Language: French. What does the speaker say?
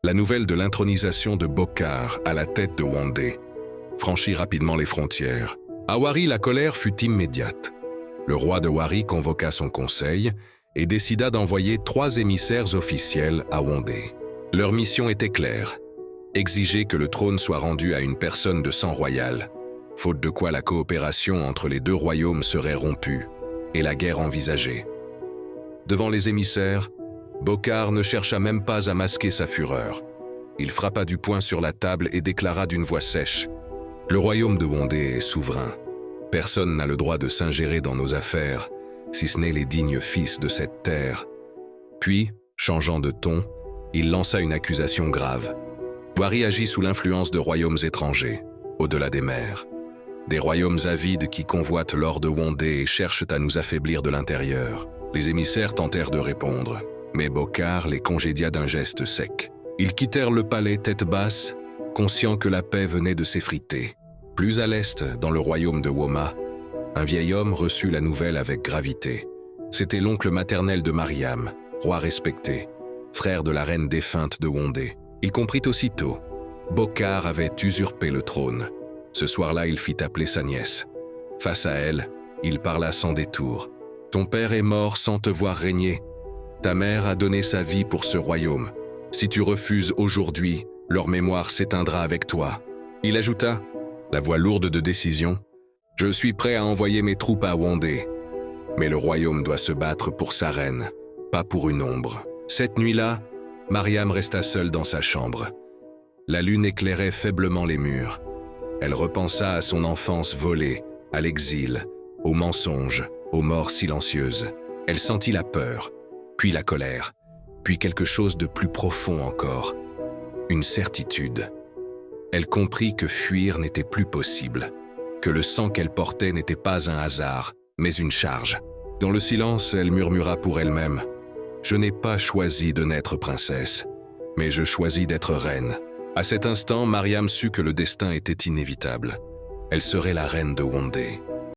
La nouvelle de l'intronisation de Bokar à la tête de Wondé franchit rapidement les frontières. À Wari, la colère fut immédiate. Le roi de Wari convoqua son conseil et décida d'envoyer 3 émissaires officiels à Wondé. Leur mission était claire: exiger que le trône soit rendu à une personne de sang royal, faute de quoi la coopération entre les 2 royaumes serait rompue et la guerre envisagée. Devant les émissaires, Bokar ne chercha même pas à masquer sa fureur. Il frappa du poing sur la table et déclara d'une voix sèche: « Le royaume de Wondé est souverain. Personne n'a le droit de s'ingérer dans nos affaires, si ce n'est les dignes fils de cette terre. » Puis, changeant de ton, il lança une accusation grave. Wari agit sous l'influence de royaumes étrangers, au-delà des mers. Des royaumes avides qui convoitent l'or de Wondé et cherchent à nous affaiblir de l'intérieur. Les émissaires tentèrent de répondre, mais Bokar les congédia d'un geste sec. Ils quittèrent le palais tête basse, conscients que la paix venait de s'effriter. Plus à l'est, dans le royaume de Woma, un vieil homme reçut la nouvelle avec gravité. C'était l'oncle maternel de Mariam, roi respecté, frère de la reine défunte de Wondé. Il comprit aussitôt. Bokar avait usurpé le trône. Ce soir-là, il fit appeler sa nièce. Face à elle, il parla sans détour. « Ton père est mort sans te voir régner. Ta mère a donné sa vie pour ce royaume. Si tu refuses aujourd'hui, leur mémoire s'éteindra avec toi. » Il ajouta, la voix lourde de décision, « Je suis prêt à envoyer mes troupes à Wondé. Mais le royaume doit se battre pour sa reine, pas pour une ombre. » Cette nuit-là, Mariam resta seule dans sa chambre. La lune éclairait faiblement les murs. Elle repensa à son enfance volée, à l'exil, aux mensonges, aux morts silencieuses. Elle sentit la peur, puis la colère, puis quelque chose de plus profond encore, une certitude. Elle comprit que fuir n'était plus possible, que le sang qu'elle portait n'était pas un hasard, mais une charge. Dans le silence, elle murmura pour elle-même: « Je n'ai pas choisi de naître princesse, mais je choisis d'être reine. » À cet instant, Mariam sut que le destin était inévitable. Elle serait la reine de Wondé.